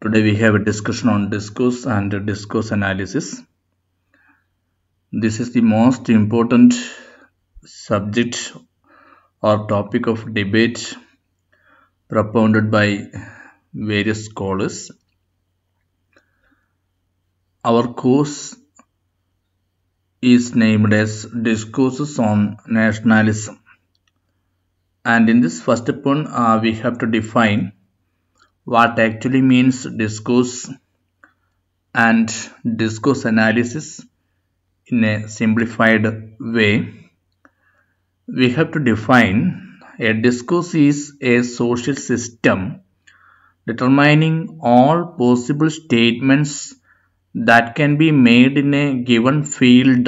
Today we have a discussion on discourse and discourse analysis. This is the most important subject or topic of debate propounded by various scholars. Our course is named as Discourses on Nationalism. And in this first point, we have to define what actually means discourse and discourse analysis in a simplified way. We have to define a discourse is a social system determining all possible statements that can be made in a given field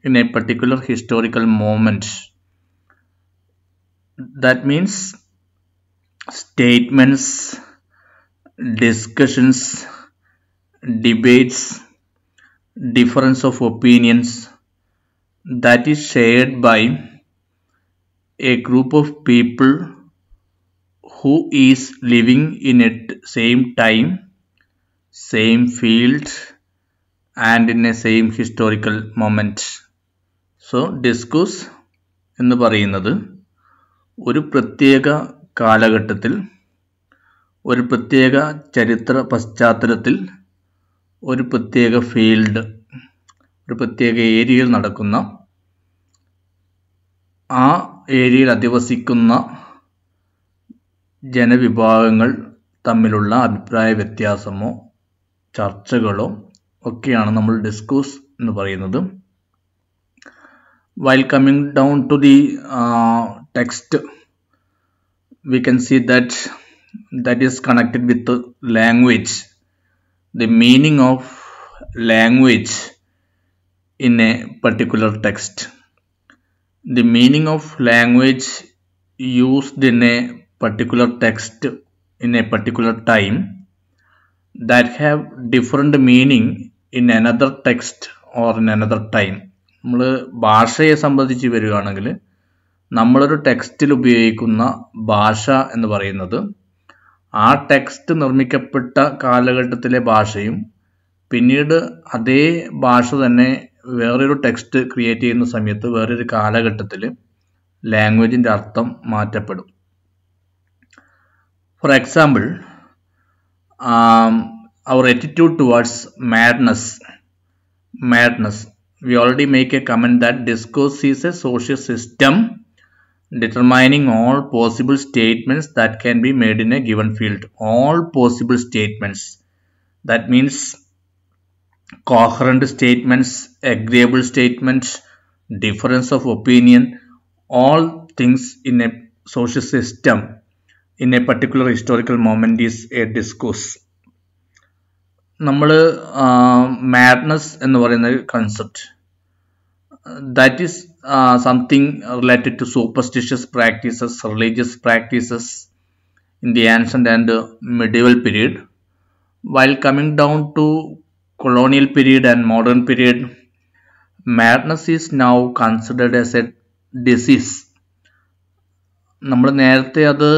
in a particular historical moment. That means statements, discussions, debates, difference of opinions that is shared by a group of people who is living in a same time, same field and in a same historical moment. So discourse എന്ന് പറയുന്നത് ഒരു പ്രത്യേക കാലഘട്ടത്തിൽ ഒരു പ്രത്യേക ചരിത്ര പശ്ചാത്തലത്തിൽ ഒരു പ്രത്യേക ഫീൽഡ് ഒരു പ്രത്യേക ഏരിയയിൽ നടക്കുന്ന ആ ഏരിയയിൽ അധിവസിക്കുന്ന ജനവിഭാഗങ്ങൾ തമ്മിലുള്ള അഭിപ്രായ വ്യത്യാസമോ ചർച്ചകളോ ഒക്കെയാണ് നമ്മൾ ഡിസ്കോഴ്സ് എന്ന് പറയുന്നത്. While coming down to the text, we can see that is connected with the language, the meaning of language in a particular text. The meaning of language used in a particular text in a particular time that have different meaning in another text or in another time. നമ്മൾ ഭാഷയെ സംബന്ധിച്ച് വരികയാണെങ്കിൽ നമ്മളൊരു ടെക്സ്റ്റിൽ ഉപയോഗിക്കുന്ന ഭാഷ എന്ന് പറയുന്നത് ആ ടെക്സ്റ്റ് നിർമ്മിക്കപ്പെട്ട കാലഘട്ടത്തിലെ ഭാഷയും പിന്നീട് അതേ ഭാഷ തന്നെ വേറൊരു ടെക്സ്റ്റ് ക്രിയേറ്റ് ചെയ്യുന്ന സമയത്ത് വേറൊരു കാലഘട്ടത്തിൽ ലാംഗ്വേജിൻ്റെ അർത്ഥം മാറ്റപ്പെടും. For example, our attitude towards madness. We already make a comment that discourse is a social system determining all possible statements that can be made in a given field. All possible statements. That means coherent statements, agreeable statements, difference of opinion, all things in a social system in a particular historical moment is a discourse. നമ്മൾ madness എന്ന് പറയുന്ന concept, that is something related to superstitious practices, religious practices in the ancient and medieval period. While coming down to colonial period and modern period, madness is now considered as a disease. നമ്മൾ നേരത്തെ അത്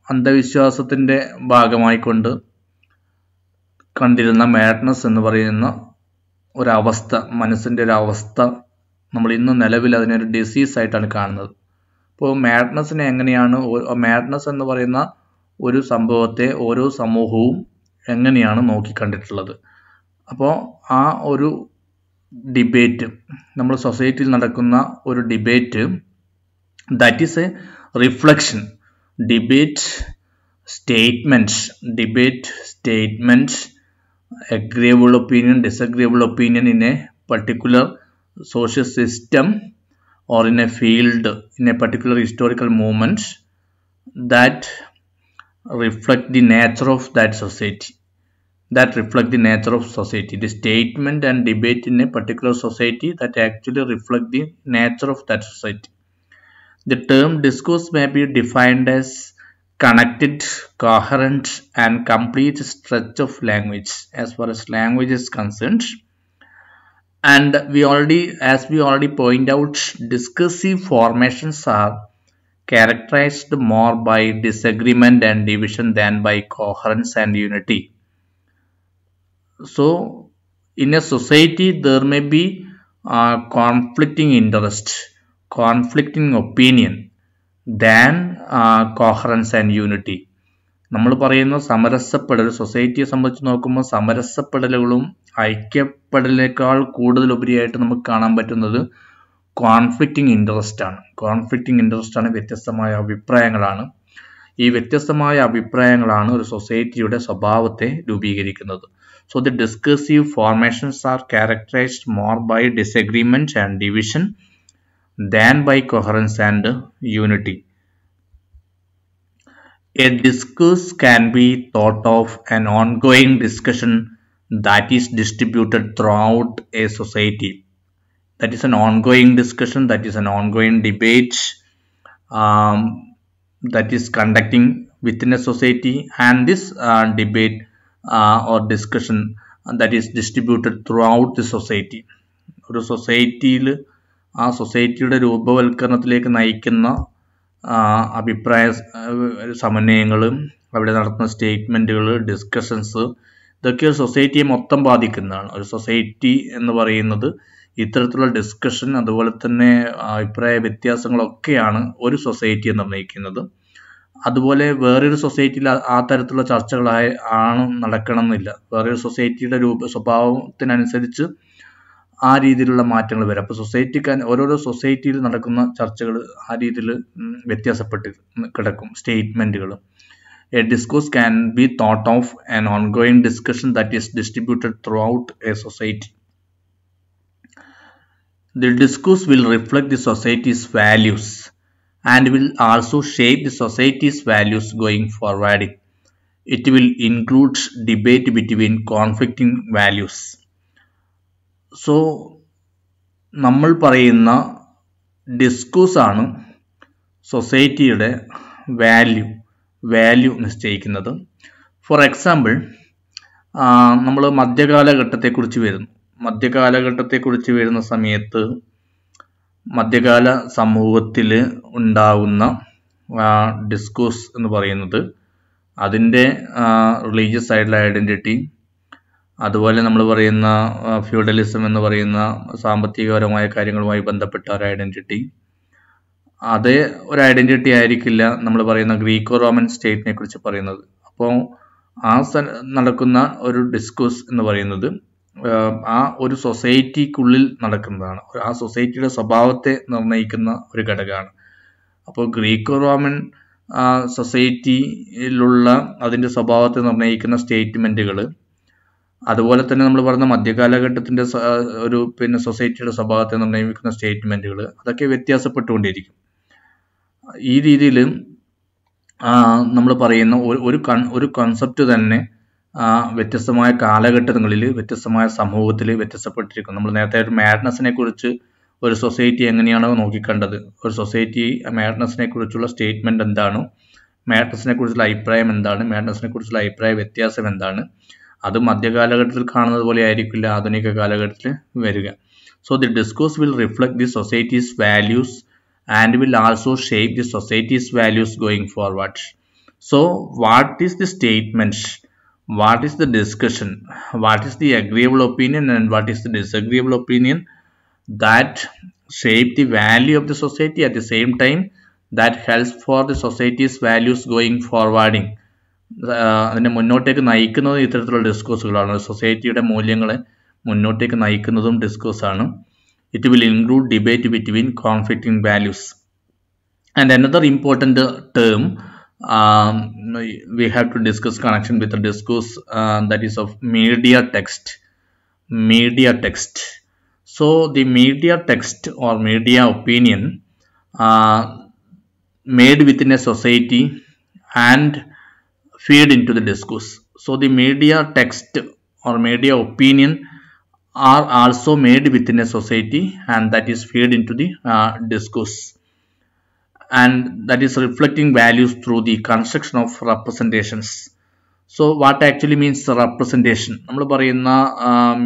അന്ധവിശ്വാസത്തിൻ്റെ ഭാഗമായിക്കൊണ്ട് കണ്ടിരുന്ന madness എന്ന് പറയുന്ന ഒരവസ്ഥ, മനസ്സിൻ്റെ ഒരു അവസ്ഥ, നമ്മൾ ഇന്ന് നിലവിൽ അതിനൊരു ഡിസീസ് ആയിട്ടാണ് കാണുന്നത്. അപ്പോൾ മാഡ്നസ്സിനെ എങ്ങനെയാണ്, മാഡ്നസ് എന്ന് പറയുന്ന ഒരു സംഭവത്തെ ഓരോ സമൂഹവും എങ്ങനെയാണ് നോക്കിക്കണ്ടിട്ടുള്ളത്. അപ്പോൾ ആ ഒരു ഡിബേറ്റ്, നമ്മൾ സൊസൈറ്റിയിൽ നടക്കുന്ന ഒരു debate, that is A reflection. Debate statement, agreeable opinion, disagreeable opinion in a particular social system or in a field, in a particular historical moment that reflect the nature of that society. The statement and debate in a particular society that actually reflect the nature of that society. The term discourse may be defined as connected, coherent and complete stretch of language as far as language is concerned. And as we already point out, discursive formations are characterized more by disagreement and division than by coherence and unity. So, in a society, there may be conflicting interest, conflicting opinion than coherence and unity. നമ്മൾ പറയുന്ന സമരസപ്പെടൽ, സൊസൈറ്റിയെ സംബന്ധിച്ച് നോക്കുമ്പോൾ സമരസപ്പെടലുകളും ഐക്യപ്പെടലിനേക്കാൾ കൂടുതലുപരിയായിട്ട് നമുക്ക് കാണാൻ പറ്റുന്നത് conflicting interest ആണ്. Conflicting interest ആണ്, വ്യത്യസ്തമായ അഭിപ്രായങ്ങളാണ്. ഈ വ്യത്യസ്തമായ അഭിപ്രായങ്ങളാണ് ഒരു സൊസൈറ്റിയുടെ സ്വഭാവത്തെ രൂപീകരിക്കുന്നത്. So the discursive formations are characterized more by disagreement and division than by coherence and unity. A discourse can be thought of an ongoing discussion that is distributed throughout a society. That is an ongoing discussion, that is an ongoing debate that is conducting within a society, and this debate or discussion that is distributed throughout the society. ഒരു സൊസൈറ്റിയിൽ ആ സൊസൈറ്റിയുടെ രൂപവൽക്കരണത്തിലേക്ക് നയിക്കുന്ന അഭിപ്രായ സമന്വയങ്ങൾ, അവിടെ നടത്തുന്ന സ്റ്റേറ്റ്മെൻറ്റുകൾ, discussions, ഇതൊക്കെ ഒരു സൊസൈറ്റിയെ മൊത്തം ബാധിക്കുന്നതാണ്. ഒരു സൊസൈറ്റി എന്ന് പറയുന്നത് ഇത്തരത്തിലുള്ള ഡിസ്കഷൻ, അതുപോലെ തന്നെ അഭിപ്രായ വ്യത്യാസങ്ങളൊക്കെയാണ് ഒരു സൊസൈറ്റിയെ നിർണ്ണയിക്കുന്നത്. അതുപോലെ വേറൊരു സൊസൈറ്റിയിൽ ആ തരത്തിലുള്ള ചർച്ചകളാണ് നടക്കണം എന്നില്ല. വേറൊരു സൊസൈറ്റിയുടെ സ്വഭാവത്തിനനുസരിച്ച് ആ രീതിയിലുള്ള മാറ്റങ്ങൾ വരും. അപ്പോൾ ഓരോരോ സൊസൈറ്റിയിൽ നടക്കുന്ന ചർച്ചകൾ ആ രീതിയിൽ വ്യത്യാസപ്പെട്ട് കിടക്കും. സ്റ്റേറ്റ്മെൻറ്റുകൾ. A discourse can be thought of an ongoing discussion that is distributed throughout a society. The discourse will reflect the society's values and will also shape the society's values going forward. It will include debate between conflicting values. So, നമ്മൾ പറയുന്ന discourse ആണ് സൊസൈറ്റിയുടെ value നിശ്ചയിക്കുന്നത്. For example, നമ്മൾ മധ്യകാലഘട്ടത്തെക്കുറിച്ച് വരുന്ന സമയത്ത് മധ്യകാല സമൂഹത്തിൽ ഉണ്ടാകുന്ന ഡിസ്കോഴ്സ് എന്ന് പറയുന്നത് അതിൻ്റെ റിലീജിയസ് ആയിട്ടുള്ള ഐഡൻറ്റിറ്റി, അതുപോലെ നമ്മൾ പറയുന്ന ഫ്യൂഡലിസം എന്ന് പറയുന്ന സാമ്പത്തികപരമായ കാര്യങ്ങളുമായി ബന്ധപ്പെട്ട ഒരു ഐഡൻറ്റിറ്റി, അതേ ഒരു ഐഡൻറ്റിറ്റി ആയിരിക്കില്ല നമ്മൾ പറയുന്ന ഗ്രീക്കോ റോമൻ സ്റ്റേറ്റിനെ കുറിച്ച് പറയുന്നത്. അപ്പോൾ ആ നടക്കുന്ന ഒരു ഡിസ്കോഴ്സ് എന്ന് പറയുന്നത് ആ ഒരു സൊസൈറ്റിക്കുള്ളിൽ നടക്കുന്നതാണ്. ആ സൊസൈറ്റിയുടെ സ്വഭാവത്തെ നിർണ്ണയിക്കുന്ന ഒരു ഘടകമാണ്. അപ്പോൾ ഗ്രീക്കോ റോമൻ സൊസൈറ്റിയിലുള്ള അതിൻ്റെ സ്വഭാവത്തെ നിർണ്ണയിക്കുന്ന സ്റ്റേറ്റ്മെൻറ്റുകൾ, അതുപോലെ തന്നെ നമ്മൾ പറഞ്ഞ മധ്യകാലഘട്ടത്തിൻ്റെ ഒരു സൊസൈറ്റിയുടെ സ്വഭാവത്തെ നിർണ്ണയിക്കുന്ന സ്റ്റേറ്റ്മെൻറ്റുകൾ, അതൊക്കെ വ്യത്യാസപ്പെട്ടുകൊണ്ടിരിക്കും. ഈ രീതിയിൽ നമ്മൾ പറയുന്ന ഒരു കൺസെപ്റ്റ് തന്നെ വ്യത്യസ്തമായ കാലഘട്ടങ്ങളിൽ വ്യത്യസ്തമായ സമൂഹത്തിൽ വ്യത്യാസപ്പെട്ടിരിക്കും. നമ്മൾ നേരത്തെ ഒരു മാഡ്നസിനെ കുറിച്ച് ഒരു സൊസൈറ്റി എങ്ങനെയാണോ നോക്കിക്കണ്ടത്, ഒരു സൊസൈറ്റി മാഡ്നസിനെ കുറിച്ചുള്ള സ്റ്റേറ്റ്മെൻറ്റ് എന്താണ്, മാഡ്നസിനെ കുറിച്ചുള്ള അഭിപ്രായം എന്താണ്, മാഡ്നസിനെ കുറിച്ചുള്ള അഭിപ്രായ വ്യത്യാസം എന്താണ്, അത് മധ്യകാലഘട്ടത്തിൽ കാണുന്നത് പോലെ ആയിരിക്കില്ല ആധുനിക കാലഘട്ടത്തിൽ വരിക. So the discourse will reflect the society's values and will also shape the society's values going forward. So, what is the statement? What is the discussion? What is the agreeable opinion and what is the disagreeable opinion that shape the value of the society, at the same time that helps for the society's values going forwarding? അതിനെ മുന്നോട്ടേക്ക് നയിക്കുന്നത് ഇത്തരത്തിലുള്ള ഡിസ്കോഴ്സുകളാണ്. സൊസൈറ്റിയുടെ മൂല്യങ്ങളെ മുന്നോട്ടേക്ക് നയിക്കുന്നതും ഡിസ്കോഴ്സാണ്. It will include debate between conflicting values. And another important term we have to discuss connection with the discourse, that is of media text. Media text. So the media text or media opinion made within a society and feed into the discourse. So the media text or media opinion are also made within a society and that is fed into the discourse, and that is reflecting values through the construction of representations. So what actually means representation? നമ്മൾ പറയുന്ന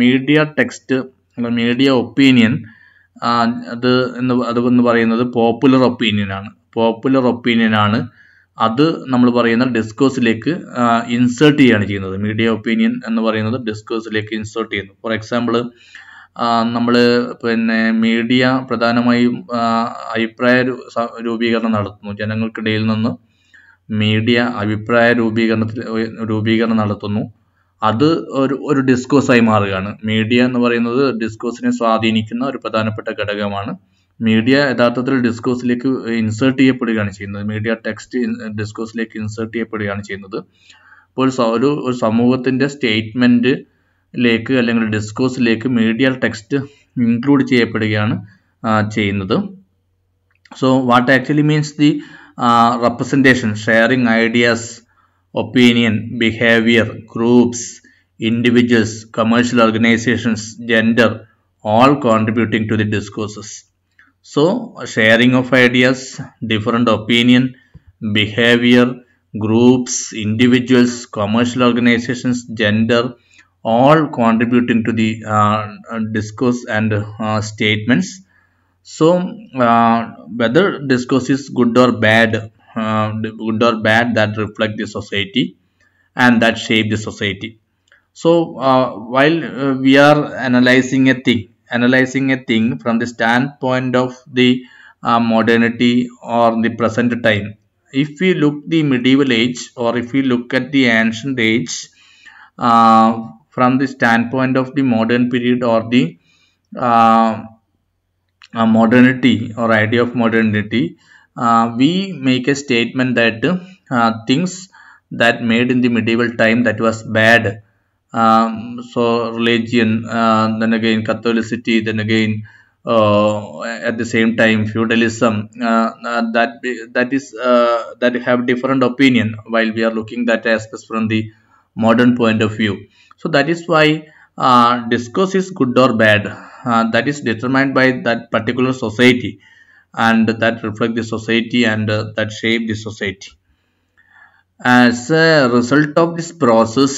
media text, media opinion, അതെന്ന് പറയുന്നത് popular opinion ആണ്. Popular opinion ആണ്, അത് നമ്മൾ പറയുന്ന ഡിസ്കോഴ്സിലേക്ക് insert ചെയ്യുകയാണ് ചെയ്യുന്നത്. മീഡിയ ഒപ്പീനിയൻ എന്ന് പറയുന്നത് ഡിസ്കോഴ്സിലേക്ക് ഇൻസേർട്ട് ചെയ്യുന്നു. ഫോർ എക്സാമ്പിൾ, നമ്മൾ പിന്നെ മീഡിയ പ്രധാനമായും അഭിപ്രായ രൂപീകരണം നടത്തുന്നു. ജനങ്ങൾക്കിടയിൽ നിന്ന് മീഡിയ അഭിപ്രായ രൂപീകരണം നടത്തുന്നു. അത് ഒരു ഡിസ്കോഴ്സായി മാറുകയാണ്. മീഡിയ എന്ന് പറയുന്നത് ഡിസ്കോഴ്സിനെ സ്വാധീനിക്കുന്ന ഒരു പ്രധാനപ്പെട്ട ഘടകമാണ്. മീഡിയ യഥാർത്ഥത്തിൽ ഡിസ്കോഴ്സിലേക്ക് ഇൻസേർട്ട് ചെയ്യപ്പെടുകയാണ് ചെയ്യുന്നത്. മീഡിയ ടെക്സ്റ്റ് ഡിസ്കോഴ്സിലേക്ക് ഇൻസേർട്ട് ചെയ്യപ്പെടുകയാണ് ചെയ്യുന്നത്. അപ്പോൾ ഒരു സമൂഹത്തിൻ്റെ സ്റ്റേറ്റ്മെൻറ്റിലേക്ക് അല്ലെങ്കിൽ ഡിസ്കോഴ്സിലേക്ക് മീഡിയ ടെക്സ്റ്റ് ഇൻക്ലൂഡ് ചെയ്യപ്പെടുകയാണ് ചെയ്യുന്നത്. So what actually means the representation, sharing ideas, opinion, behavior, groups, individuals, commercial organizations, gender, all contributing to the discourses. So sharing of ideas, different opinion, behavior, groups, individuals, commercial organizations, gender, all contributing to the discourse and statements. So whether discourse is good or bad, that reflect the society and that shape the society. So while we are analyzing a thing from the standpoint of the modernity or the present time, if we look the medieval age or if we look at the ancient age from the standpoint of the modern period or the modernity or idea of modernity, we make a statement that things that made in the medieval time that was bad, so religion, then again Catholicity, then again at the same time feudalism, that have different opinion while we are looking that aspects from the modern point of view. So that is why discourse is good or bad, that is determined by that particular society and that reflect the society and that shape the society. As a result of this process,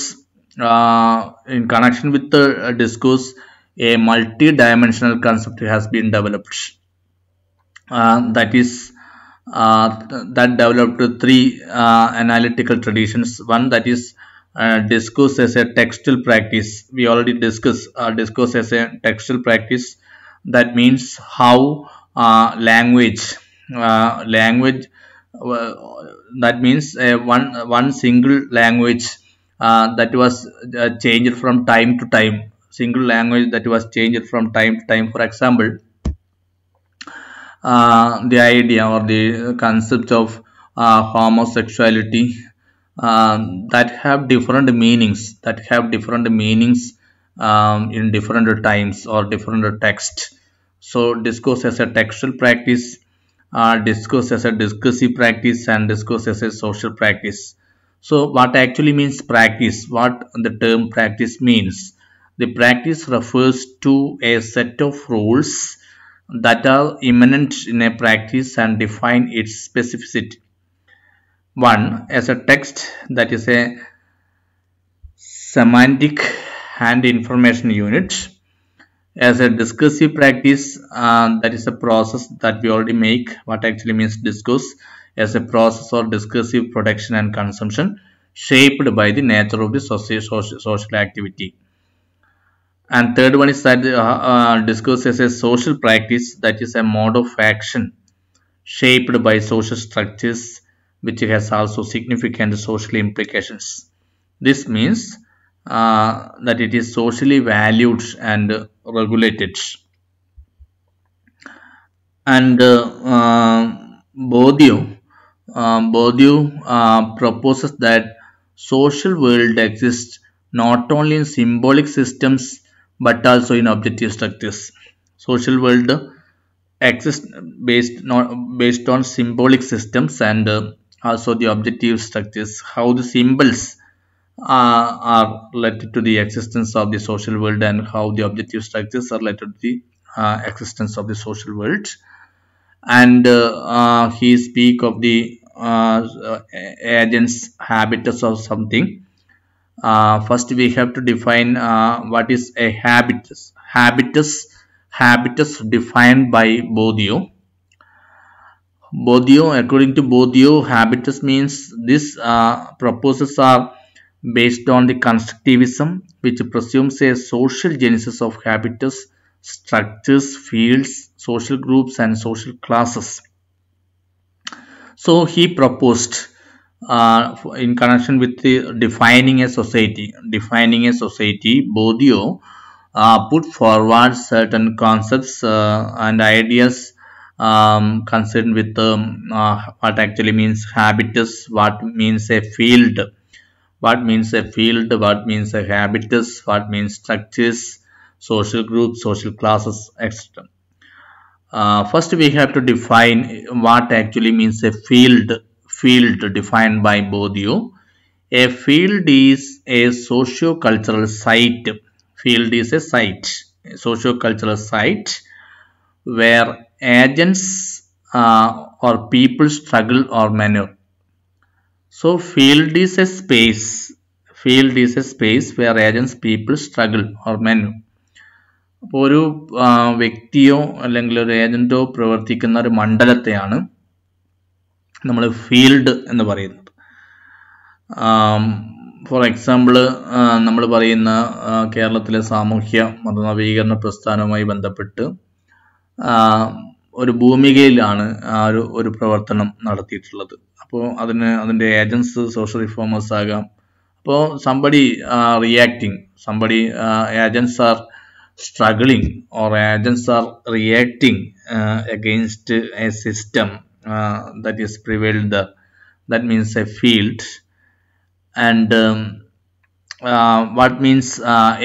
in connection with the discourse, a multi-dimensional concept has been developed. That developed three analytical traditions. One, that is discourse as a textual practice. We already discussed discourse as a textual practice. That means how language that means one single language that was changed from time to time. Single language that was changed from time to time. For example, the idea or the concept of homosexuality, that have different meanings in different times or different texts. So discourse as a textual practice, discourse as a discursive practice, and discourse as a social practice. So what actually means practice? What the term practice means? The practice refers to a set of rules that are immanent in a practice and define its specificity. One, as a text, that is a semantic and information unit. As a discursive practice, that is a process that we already make. What actually means discourse? As a process or discursive production and consumption shaped by the nature of the social activity. And third one is that discourse as a social practice, that is a mode of action shaped by social structures which has also significant social implications. This means that it is socially valued and regulated. And Bourdieu proposes that social world exists not only in symbolic systems but also in objective structures. Social world exists based on symbolic systems and also the objective structures. How the symbols are related to the existence of the social world and how the objective structures are related to the existence of the social world. And he speak of the agents, habitus of something. First we have to define what is a habitus. Habitus defined by Bourdieu. According to Bourdieu, habitus means these proposals are based on the constructivism, which presumes a social genesis of habitus, structures, fields, social groups, and social classes. So he proposed in connection with the defining a society. Bourdieu put forward certain concepts and ideas concerned with what actually means habitus, what means a field, what means a habitus, what means structures, social groups, social classes, etc. First, we have to define what actually means a field. Field defined by Bourdieu. A field is a socio-cultural site. Field is a site, a socio-cultural site where agents or people struggle or maneuver. So, field is a space. Field is a space where agents, people struggle or maneuver. അപ്പോൾ ഒരു വ്യക്തിയോ അല്ലെങ്കിൽ ഒരു ഏജന്റോ പ്രവർത്തിക്കുന്ന ഒരു മണ്ഡലത്തെയാണ് നമ്മൾ field എന്ന് പറയുന്നത്. ഫോർ എക്സാമ്പിൾ നമ്മൾ പറയുന്ന കേരളത്തിലെ സാമൂഹ്യ മതനവീകരണ പ്രസ്ഥാനവുമായി ബന്ധപ്പെട്ട് ഒരു ഭൂമികയിലാണ് ഒരു പ്രവർത്തനം നടത്തിയിട്ടുള്ളത്. അപ്പോൾ അതിൻ്റെ ഏജൻസ് സോഷ്യൽ റിഫോമേഴ്സ് ആകാം. അപ്പോൾ somebody reacting, agents are struggling or agents are reacting against a system that is prevailed there. That means a field. And what means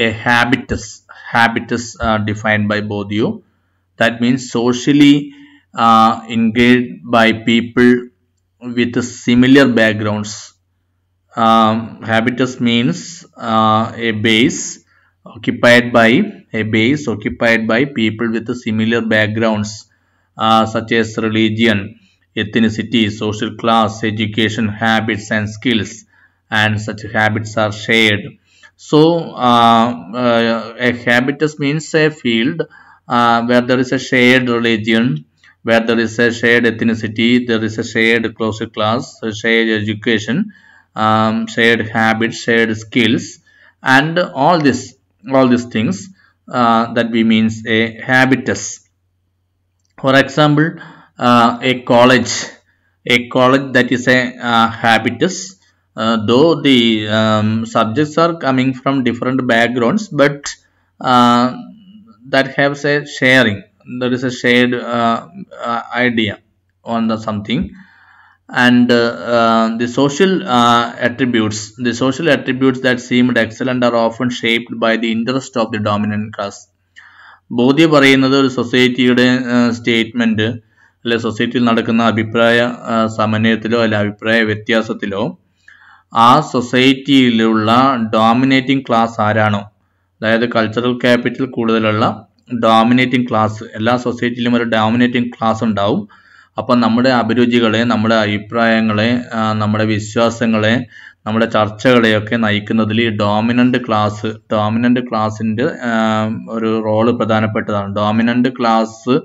a habitus? Habitus defined by Bourdieu. That means socially engaged by people with similar backgrounds. Habitus means a base occupied by people with similar backgrounds such as religion, ethnicity, social class, education, habits and skills, and such habits are shared. So a habitus means a field where there is a shared religion, where there is a shared ethnicity, there is a shared social class, a shared education, shared habits, shared skills, and all these things that we means a habitus. For example, a college that is a habitus, though the subjects are coming from different backgrounds, but that has a sharing. There is a shared idea on the something. And the social attributes that seemed excellent are often shaped by the interest of the dominant class. ബോധ്യ പറയുന്നത് ഒരു സൊസൈറ്റിയുടെ statement അല്ലെ സൊസൈറ്റിയിൽ നടക്കുന്ന അഭിപ്രായ സമന്വയത്തിലോ അല്ലെ അഭിപ്രായ വ്യത്യാസത്തിലോ ആ സൊസൈറ്റിയിലുള്ള ഡോമിനേറ്റിംഗ് ക്ലാസ് ആരാണോ, അതായത് കൾച്ചറൽ ക്യാപിറ്റൽ കൂടുതലുള്ള ഡോമിനേറ്റിംഗ് ക്ലാസ്, എല്ലാ സൊസൈറ്റിയിലും ഒരു ഡോമിനേറ്റിംഗ് ക്ലാസ് ഉണ്ടാവും. അപ്പം നമ്മുടെ അഭിരുചികളെ, നമ്മുടെ അഭിപ്രായങ്ങളെ, നമ്മുടെ വിശ്വാസങ്ങളെ, നമ്മുടെ ചർച്ചകളെയൊക്കെ നയിക്കുന്നതിൽ ഈ ഡോമിനന്റ് ക്ലാസിന്റെ ഒരു റോള് പ്രധാനപ്പെട്ടതാണ്. ഡോമിനന്റ് ക്ലാസ്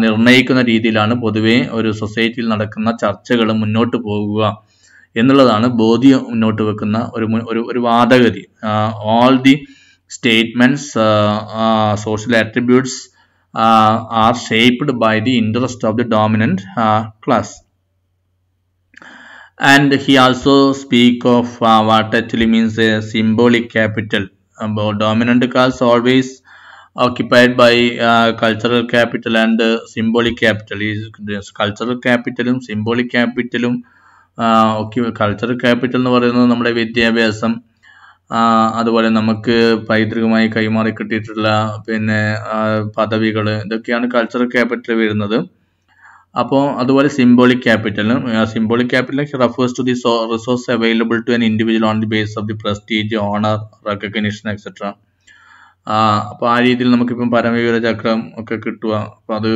നിർണയിക്കുന്ന രീതിയിലാണ് പൊതുവെ ഒരു സൊസൈറ്റിയിൽ നടക്കുന്ന ചർച്ചകൾ മുന്നോട്ട് പോകുക എന്നുള്ളതാണ് ബോധ്യം മുന്നോട്ട് വെക്കുന്ന ഒരു വാദഗതി. All the statements, social attributes are shaped by the interest of the dominant class. And he also speak of what actually means a symbolic capital. Dominant class always occupied by cultural capital and symbolic capital. Cultural capitalum symbolic capitalum cultural capital എന്ന് പറയുന്നത് നമ്മുടെ വിദ്യാഭ്യാസം, അതുപോലെ നമുക്ക് പൈതൃകമായി കൈമാറി കിട്ടിയിട്ടുള്ള പിന്നെ പദവികൾ, ഇതൊക്കെയാണ് കൾച്ചറൽ ക്യാപിറ്റൽ വരുന്നത്. അപ്പോൾ അതുപോലെ symbolic capital refers to the resource available to an individual on the base of the prestige, honour, recognition etcetera. അപ്പോൾ ആ രീതിയിൽ നമുക്കിപ്പം പരമവീര ചക്രം ഒക്കെ കിട്ടുക, അപ്പോൾ അത്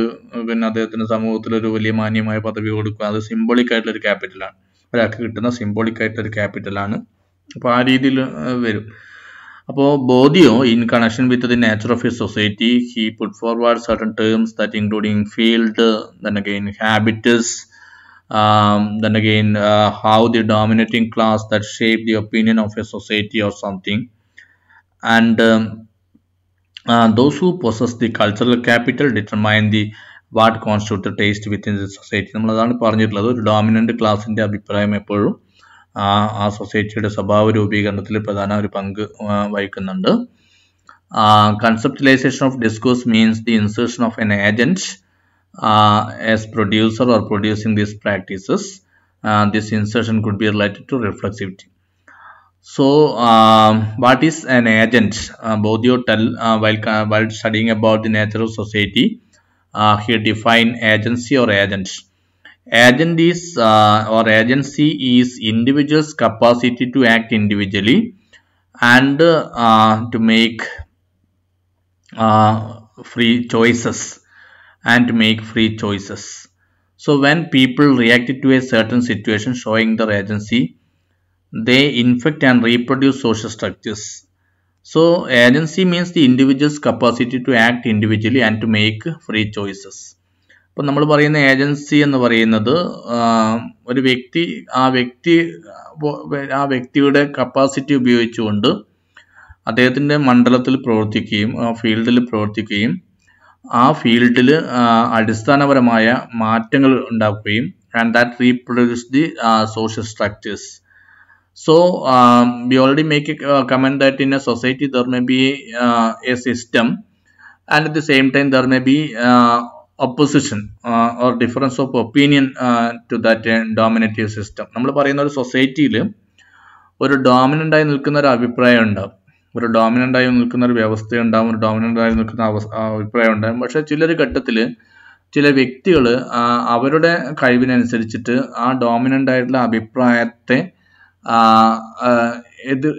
പിന്നെ അദ്ദേഹത്തിന് സമൂഹത്തിലൊരു വലിയ മാന്യമായ പദവി കൊടുക്കുക, അത് സിംബോളിക് ആയിട്ടുള്ളൊരു ക്യാപിറ്റലാണ്, ഒരാൾക്ക് കിട്ടുന്ന സിംബോളിക് ആയിട്ടൊരു ക്യാപിറ്റലാണ്. അപ്പോൾ ആ രീതിയിൽ വരും. Bodio, in connection with the nature of a society, he put forward certain terms that including field, then again habitus, then again how the dominating class that shape the opinion of a society or something, and those who possess the cultural capital determine the what constitute the taste within the society. നമ്മൾ അതാണ് പറഞ്ഞിട്ടുള്ളത്. ഒരു dominant ക്ലാസിന്റെ അഭിപ്രായം എപ്പോഴും ആ സൊസൈറ്റിയുടെ സ്വഭാവ രൂപീകരണത്തിൽ പ്രധാന ഒരു പങ്ക് വഹിക്കുന്നുണ്ട്. Conceptualization of discourse means the insertion of an agent as producer or producing these practices. This insertion could be related to reflexivity. So, what is an agent? Bodio tell while studying about the nature of society, he defined agency or agent. Agent is or agency is individual's capacity to act individually and to make free choices So when people react to a certain situation showing their agency, they infect and reproduce social structures. So agency means the individual's capacity to act individually and to make free choices. ഇപ്പോൾ നമ്മൾ പറയുന്ന agency എന്ന് പറയുന്നത് ഒരു വ്യക്തി ആ വ്യക്തിയുടെ capacity ഉപയോഗിച്ചുകൊണ്ട് അദ്ദേഹത്തിൻ്റെ മണ്ഡലത്തിൽ പ്രവർത്തിക്കുകയും ആ ഫീൽഡിൽ പ്രവർത്തിക്കുകയും ആ ഫീൽഡിൽ അടിസ്ഥാനപരമായ മാറ്റങ്ങൾ ഉണ്ടാക്കുകയും and that reproduce the social structures. So we already make a comment that in a society there may be a system, and at the same time there may be opposition or difference of opinion to that dominative system. നമ്മൾ പറയുന്ന ഒരു സൊസൈറ്റിയിൽ ഒരു ഡോമിനൻ്റായി നിൽക്കുന്ന ഒരു അഭിപ്രായം ഉണ്ടാവും, ഒരു ഡോമിനൻ്റായി നിൽക്കുന്ന ഒരു വ്യവസ്ഥയുണ്ടാവും, ഒരു ഡോമിനൻ്റായി നിൽക്കുന്ന അഭിപ്രായം ഉണ്ടാകും. പക്ഷേ ചിലൊരു ഘട്ടത്തിൽ ചില വ്യക്തികൾ അവരുടെ കഴിവിനനുസരിച്ചിട്ട് ആ ഡോമിനൻ്റ് ആയിട്ടുള്ള അഭിപ്രായത്തെ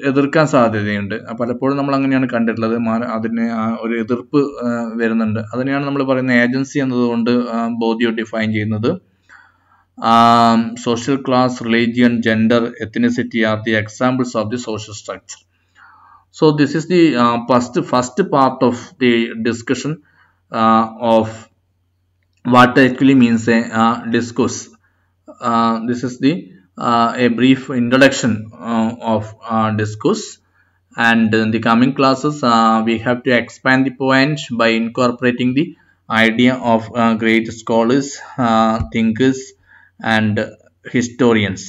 എതിർക്കാൻ സാധ്യതയുണ്ട്. പലപ്പോഴും നമ്മൾ അങ്ങനെയാണ് കണ്ടിട്ടുള്ളത്. അതിന് ഒരു എതിർപ്പ് വരുന്നുണ്ട്. അതിനെയാണ് നമ്മൾ പറയുന്ന ഏജൻസി എന്നതുകൊണ്ട് ബോധിയോ ഡിഫൈൻ ചെയ്യുന്നത്. Social class, religion, gender, ethnicity are the examples of the social structure. So this is the first part of the discussion of what actually means a discourse. This is the a brief introduction of discourse, and in the coming classes we have to expand the point by incorporating the idea of great scholars, thinkers and historians.